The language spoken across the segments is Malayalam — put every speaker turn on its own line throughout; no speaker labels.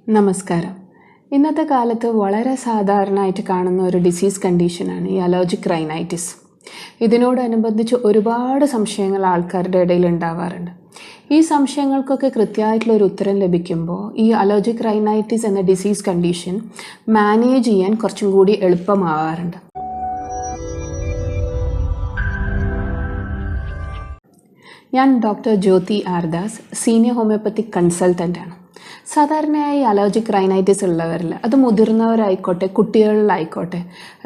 നമസ്കാരം. ഇന്നത്തെ കാലത്ത് വളരെ സാധാരണയായിട്ട് കാണുന്ന ഒരു ഡിസീസ് കണ്ടീഷനാണ് ഈ അലർജിക് റൈനൈറ്റിസ്. ഇതിനോടനുബന്ധിച്ച് ഒരുപാട് സംശയങ്ങൾ ആൾക്കാരുടെ ഇടയിൽ ഉണ്ടാവാറുണ്ട്. ഈ സംശയങ്ങൾക്കൊക്കെ കൃത്യമായിട്ടുള്ള ഒരു ഉത്തരം ലഭിക്കുമ്പോൾ ഈ അലർജിക് റൈനൈറ്റിസ് എന്ന ഡിസീസ് കണ്ടീഷൻ മാനേജ് ചെയ്യാൻ കുറച്ചും കൂടി എളുപ്പമാവാറുണ്ട്. ഞാൻ doctor Jyoti R Das, senior homoeopathic കൺസൾട്ടൻ്റാണ്. സാധാരണയായി അലർജിക് റൈനൈറ്റിസ് ഉള്ളവരിൽ, അത് മുതിർന്നവരായിക്കോട്ടെ കുട്ടികളിലായിക്കോട്ടെ,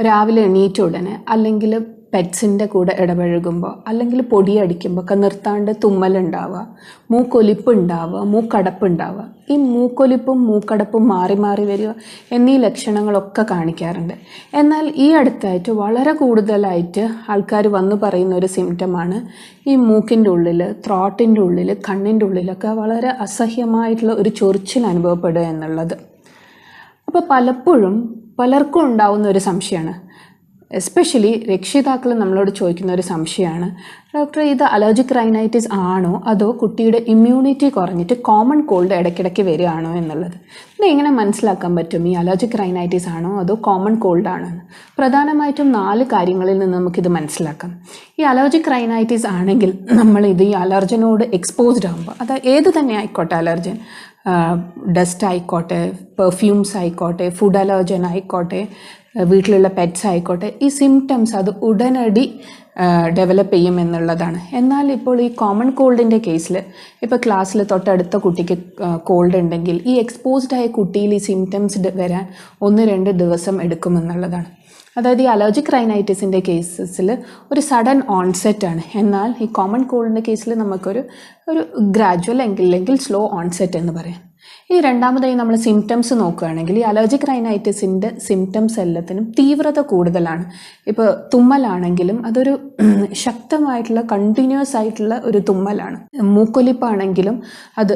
രാവിലെ എണീറ്റ ഉടനെ അല്ലെങ്കിൽ പെറ്റ്സിൻ്റെ കൂടെ ഇടപഴകുമ്പോൾ അല്ലെങ്കിൽ പൊടിയടിക്കുമ്പോൾ ഒക്കെ നിർത്താണ്ട് തുമ്മലുണ്ടാവുക, മൂക്കൊലിപ്പ് ഉണ്ടാവുക, മൂക്കടപ്പ് ഉണ്ടാവുക. ഈ മൂക്കൊലിപ്പും മൂക്കടപ്പും മാറി മാറി വരിക എന്നീ ലക്ഷണങ്ങളൊക്കെ കാണിക്കാറുണ്ട്. എന്നാൽ ഈ അടുത്തായിട്ട് വളരെ കൂടുതലായിട്ട് ആൾക്കാർ വന്നു പറയുന്ന ഒരു സിംറ്റമാണ് ഈ മൂക്കിൻ്റെ ഉള്ളിൽ, ത്രോട്ടിൻ്റെ ഉള്ളിൽ, കണ്ണിൻ്റെ ഉള്ളിലൊക്കെ വളരെ അസഹ്യമായിട്ടുള്ള ഒരു ചൊറിച്ചിൽ അനുഭവപ്പെടുക എന്നുള്ളത്. അപ്പോൾ പലർക്കും ഉണ്ടാവുന്ന ഒരു സംശയമാണ്, എസ്പെഷ്യലി രക്ഷിതാക്കൾ നമ്മളോട് ചോദിക്കുന്ന ഒരു സംശയമാണ്, ഡോക്ടർ ഇത് അലർജിക് റൈനൈറ്റിസ് ആണോ അതോ കുട്ടിയുടെ ഇമ്മ്യൂണിറ്റി കുറഞ്ഞിട്ട് കോമൺ കോൾഡ് ഇടയ്ക്കിടയ്ക്ക് വരികയാണോ എന്നുള്ളത്. ഇത് എങ്ങനെ മനസ്സിലാക്കാൻ പറ്റും ഈ അലർജിക് റൈനൈറ്റിസ് ആണോ അതോ കോമൺ കോൾഡ് ആണോ എന്ന്? പ്രധാനമായിട്ടും 4 കാര്യങ്ങളിൽ നിന്ന് നമുക്കിത് മനസ്സിലാക്കാം. ഈ അലർജിക് റൈനൈറ്റിസ് ആണെങ്കിൽ നമ്മളിത് ഈ അലർജനോട് എക്സ്പോസ്ഡ് ആകുമ്പോൾ, അത് ഏത് തന്നെ ആയിക്കോട്ടെ, അലർജൻ ഡസ്റ്റ് ആയിക്കോട്ടെ, പെർഫ്യൂംസ് ആയിക്കോട്ടെ, ഫുഡ് അലർജൻ ആയിക്കോട്ടെ, വീട്ടിലുള്ള പെറ്റ്സ് ആയിക്കോട്ടെ, ഈ സിംറ്റംസ് അത് ഉടനടി ഡെവലപ്പ് ചെയ്യും എന്നുള്ളതാണ്. എന്നാൽ ഇപ്പോൾ ഈ കോമൺ കോൾഡിൻ്റെ കേസിൽ, ഇപ്പോൾ ക്ലാസ്സിൽ തൊട്ടടുത്ത കുട്ടിക്ക് കോൾഡ് ഉണ്ടെങ്കിൽ ഈ എക്സ്പോസ്ഡ് ആയ കുട്ടിയിൽ ഈ സിംറ്റംസ് വരാൻ 1-2 ദിവസം എടുക്കുമെന്നുള്ളതാണ്. അതായത് ഈ അലർജിക് റൈനൈറ്റിസിൻ്റെ കേസസിൽ ഒരു സഡൻ ഓൺസെറ്റാണ്. എന്നാൽ ഈ കോമൺ കോൾഡിൻ്റെ കേസിൽ നമുക്കൊരു ഗ്രാജുവൽ അല്ലെങ്കിൽ സ്ലോ ഓൺസെറ്റ് എന്ന് പറയാം. ഈ രണ്ടാമതായി നമ്മൾ സിംറ്റംസ് നോക്കുകയാണെങ്കിൽ ഈ അലർജിക് റൈനൈറ്റിസിൻ്റെ സിംറ്റംസ് എല്ലാത്തിനും തീവ്രത കൂടുതലാണ്. ഇപ്പോൾ തുമ്മലാണെങ്കിലും അതൊരു ശക്തമായിട്ടുള്ള കണ്ടിന്യൂസ് ആയിട്ടുള്ള ഒരു തുമ്മലാണ്. മൂക്കൊലിപ്പാണെങ്കിലും അത്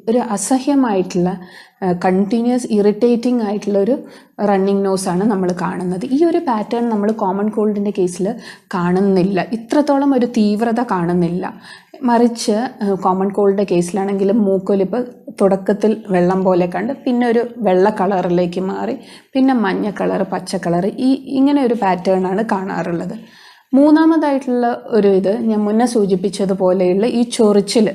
ഒരു അസഹ്യമായിട്ടുള്ള കണ്ടിന്യൂസ് ഇറിറ്റേറ്റിംഗ് ആയിട്ടുള്ള ഒരു റണ്ണിങ് നോസാണ് നമ്മൾ കാണുന്നത്. ഈ ഒരു പാറ്റേൺ നമ്മൾ കോമൺ കോൾഡിൻ്റെ കേസിൽ കാണുന്നില്ല, ഇത്രത്തോളം ഒരു തീവ്രത കാണുന്നില്ല. മറിച്ച് കോമൺ കോൾഡിൻ്റെ കേസിലാണെങ്കിലും മൂക്കൊലിപ്പ് തുടക്കത്തിൽ വെള്ളം പോലെ കണ്ട് പിന്നെ ഒരു വെള്ള കളറിലേക്ക് മാറി പിന്നെ മഞ്ഞ കളർ, പച്ച കളർ, ഇങ്ങനെ ഒരു പാറ്റേണാണ് കാണാറുള്ളത്. മൂന്നാമതായിട്ടുള്ള ഇത് ഞാൻ മുന്നേ സൂചിപ്പിച്ചതുപോലെയുള്ള ഈ ചൊറിച്ചിൽ,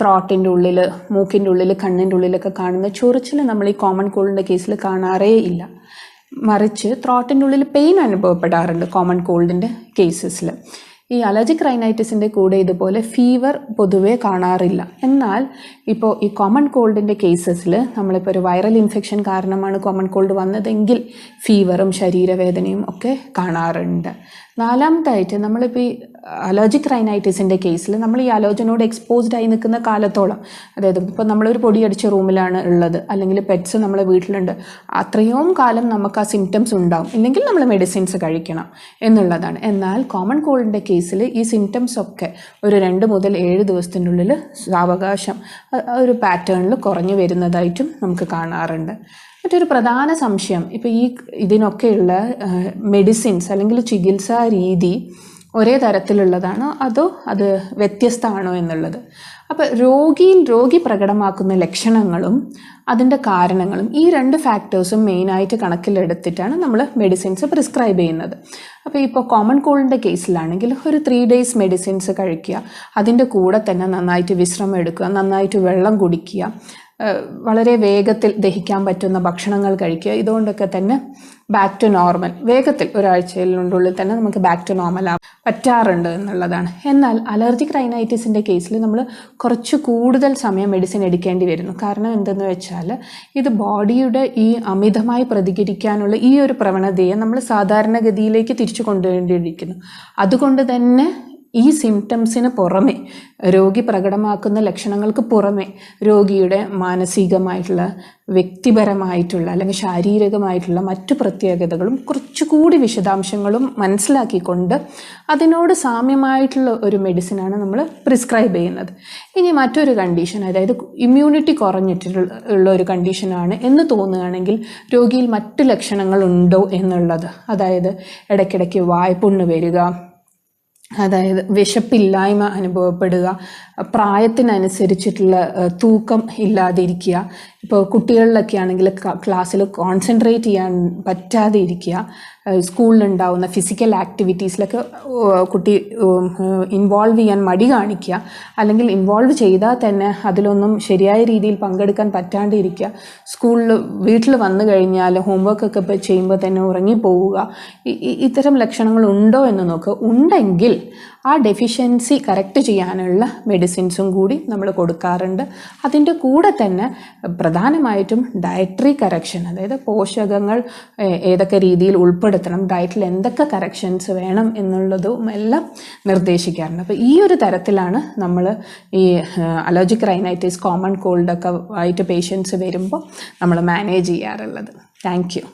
ത്രോട്ടിൻ്റെ ഉള്ളിൽ, മൂക്കിൻ്റെ ഉള്ളിൽ, കണ്ണിൻ്റെ ഉള്ളിലൊക്കെ കാണുന്ന ചൊറിച്ചിൽ നമ്മൾ ഈ കോമൺ കോൾഡിൻ്റെ കേസിൽ കാണാറേ ഇല്ല. മറിച്ച് ത്രോട്ടിൻ്റെ ഉള്ളിൽ പെയിൻ അനുഭവപ്പെടാറുണ്ട് കോമൺ കോൾഡിൻ്റെ കേസസിൽ. ഈ അലർജിക് റൈനൈറ്റിസിൻ്റെ കൂടെ ഇതുപോലെ ഫീവർ പൊതുവേ കാണാറില്ല. എന്നാൽ ഇപ്പോൾ ഈ കോമൺ കോൾഡിൻ്റെ കേസസിൽ നമ്മളിപ്പോൾ ഒരു വൈറൽ ഇൻഫെക്ഷൻ കാരണമാണ് കോമൺ കോൾഡ് വന്നതെങ്കിൽ ഫീവറും ശരീരവേദനയും ഒക്കെ കാണാറുണ്ട്. നാലാമതായിട്ട് നമ്മളിപ്പോൾ ഈ അലർജിക് റൈനൈറ്റിസിൻ്റെ കേസിൽ നമ്മൾ ഈ അലർജനോട് എക്സ്പോസ്ഡ് ആയി നിൽക്കുന്ന കാലത്തോളം, അതായത് ഇപ്പോൾ നമ്മളൊരു പൊടിയടിച്ച റൂമിലാണ് ഉള്ളത് അല്ലെങ്കിൽ പെറ്റ്സ് നമ്മളെ വീട്ടിലുണ്ട്, അത്രയും കാലം നമുക്ക് ആ സിംറ്റംസ് ഉണ്ടാവും, ഇല്ലെങ്കിൽ നമ്മൾ മെഡിസിൻസ് കഴിക്കണം എന്നുള്ളതാണ്. എന്നാൽ കോമൺ കോൾഡിൻ്റെ കേസിൽ ഈ സിംറ്റംസ് ഒക്കെ ഒരു 2 മുതൽ 7 ദിവസത്തിനുള്ളിൽ സാവകാശം ഒരു പാറ്റേണിൽ കുറഞ്ഞു വരുന്നതായിട്ടും നമുക്ക് കാണാറുണ്ട്. മറ്റൊരു പ്രധാന സംശയം, ഇപ്പോൾ ഇതിനൊക്കെയുള്ള മെഡിസിൻസ് അല്ലെങ്കിൽ ചികിത്സാ രീതി ഒരേ തരത്തിലുള്ളതാണോ അതോ അത് വ്യത്യസ്തമാണോ എന്നുള്ളത്. അപ്പോൾ രോഗി പ്രകടമാക്കുന്ന ലക്ഷണങ്ങളും അതിൻ്റെ കാരണങ്ങളും, ഈ 2 ഫാക്ടേഴ്സും മെയിനായിട്ട് കണക്കിലെടുത്തിട്ടാണ് നമ്മൾ മെഡിസിൻസ് പ്രിസ്ക്രൈബ് ചെയ്യുന്നത്. അപ്പോൾ ഇപ്പോൾ കോമൺ കോൾഡിൻ്റെ കേസിലാണെങ്കിൽ ഒരു 3 days മെഡിസിൻസ് കഴിക്കുക, അതിൻ്റെ കൂടെ തന്നെ നന്നായിട്ട് വിശ്രമം എടുക്കുക, നന്നായിട്ട് വെള്ളം കുടിക്കുക, വളരെ വേഗത്തിൽ ദഹിക്കാൻ പറ്റുന്ന ഭക്ഷണങ്ങൾ കഴിക്കുക. ഇതുകൊണ്ടൊക്കെ തന്നെ ബാക്ക് ടു നോർമൽ വേഗത്തിൽ ഒരാഴ്ചയിലുള്ളിൽ തന്നെ നമുക്ക് ബാക്ക് ടു നോർമൽ പറ്റാറുണ്ട് എന്നുള്ളതാണ്. എന്നാൽ അലർജിക് റൈനൈറ്റിസിൻ്റെ കേസിൽ നമ്മൾ കുറച്ച് കൂടുതൽ സമയം മെഡിസിൻ എടുക്കേണ്ടി വരുന്നു. കാരണം എന്തെന്ന് വെച്ചാൽ ഇത് ബോഡിയുടെ ഈ അമിതമായി പ്രതികരിക്കാനുള്ള ഈ ഒരു പ്രവണതയെ നമ്മൾ സാധാരണഗതിയിലേക്ക് തിരിച്ചു കൊണ്ടുവരേണ്ടിയിരിക്കുന്നു. അതുകൊണ്ട് തന്നെ ഈ സിംറ്റംസിന് പുറമെ, രോഗി പ്രകടമാക്കുന്ന ലക്ഷണങ്ങൾക്ക് പുറമെ, രോഗിയുടെ മാനസികമായിട്ടുള്ള, വ്യക്തിപരമായിട്ടുള്ള അല്ലെങ്കിൽ ശാരീരികമായിട്ടുള്ള മറ്റു പ്രത്യേകതകളും കുറച്ചുകൂടി വിശദാംശങ്ങളും മനസ്സിലാക്കിക്കൊണ്ട് അതിനോട് സാമ്യമായിട്ടുള്ള ഒരു മെഡിസിനാണ് നമ്മൾ പ്രിസ്ക്രൈബ് ചെയ്യുന്നത്. ഇനി മറ്റൊരു കണ്ടീഷൻ, അതായത് ഇമ്മ്യൂണിറ്റി കുറഞ്ഞിട്ടുള്ള ഒരു കണ്ടീഷനാണ് എന്ന് തോന്നുകയാണെങ്കിൽ രോഗിയിൽ മറ്റു ലക്ഷണങ്ങൾ ഉണ്ടോ എന്നുള്ളത്, അതായത് ഇടയ്ക്കിടയ്ക്ക് വായ്പുണ്ണ് വരിക, അതായത് വിശപ്പില്ലായ്മ അനുഭവപ്പെടുക, പ്രായത്തിനനുസരിച്ചിട്ടുള്ള തൂക്കം ഇല്ലാതിരിക്കുക, ഇപ്പോൾ കുട്ടികളിലൊക്കെ ആണെങ്കിൽ ക്ലാസ്സിൽ കോൺസെൻട്രേറ്റ് ചെയ്യാൻ പറ്റാതെ ഇരിക്കുക, സ്കൂളിലുണ്ടാവുന്ന ഫിസിക്കൽ ആക്ടിവിറ്റീസിലൊക്കെ കുട്ടി ഇൻവോൾവ് ചെയ്യാൻ മടി കാണിക്കുക, അല്ലെങ്കിൽ ഇൻവോൾവ് ചെയ്താൽ തന്നെ അതിലൊന്നും ശരിയായ രീതിയിൽ പങ്കെടുക്കാൻ പറ്റാണ്ടിരിക്കുക, വീട്ടിൽ വന്നു കഴിഞ്ഞാൽ ഹോംവർക്കൊക്കെ ചെയ്യുമ്പോൾ തന്നെ ഉറങ്ങിപ്പോവുക, ഇത്തരം ലക്ഷണങ്ങൾ ഉണ്ടോ എന്ന് നോക്കുക. ഉണ്ടെങ്കിൽ ആ ഡെഫിഷ്യൻസി കറക്റ്റ് ചെയ്യാനുള്ള മെഡിസിൻസും കൂടി നമ്മൾ കൊടുക്കാറുണ്ട്. അതിൻ്റെ കൂടെ തന്നെ പ്രധാനമായിട്ടും ഡയറ്ററി കറക്ഷൻ, അതായത് പോഷകങ്ങൾ ഏതൊക്കെ രീതിയിൽ ഉൾപ്പെടുത്തണം, ഡയറ്റിൽ എന്തൊക്കെ കറക്ഷൻസ് വേണം എന്നുള്ളതും എല്ലാം നിർദ്ദേശിക്കാറുണ്ട്. അപ്പോൾ ഈ ഒരു തരത്തിലാണ് നമ്മൾ ഈ അലർജിക് റൈനൈറ്റിസ്, കോമൺ കോൾഡൊക്കെ ആയിട്ട് പേഷ്യൻസ് വരുമ്പോൾ നമ്മൾ മാനേജ് ചെയ്യാറുള്ളത്. Thank you.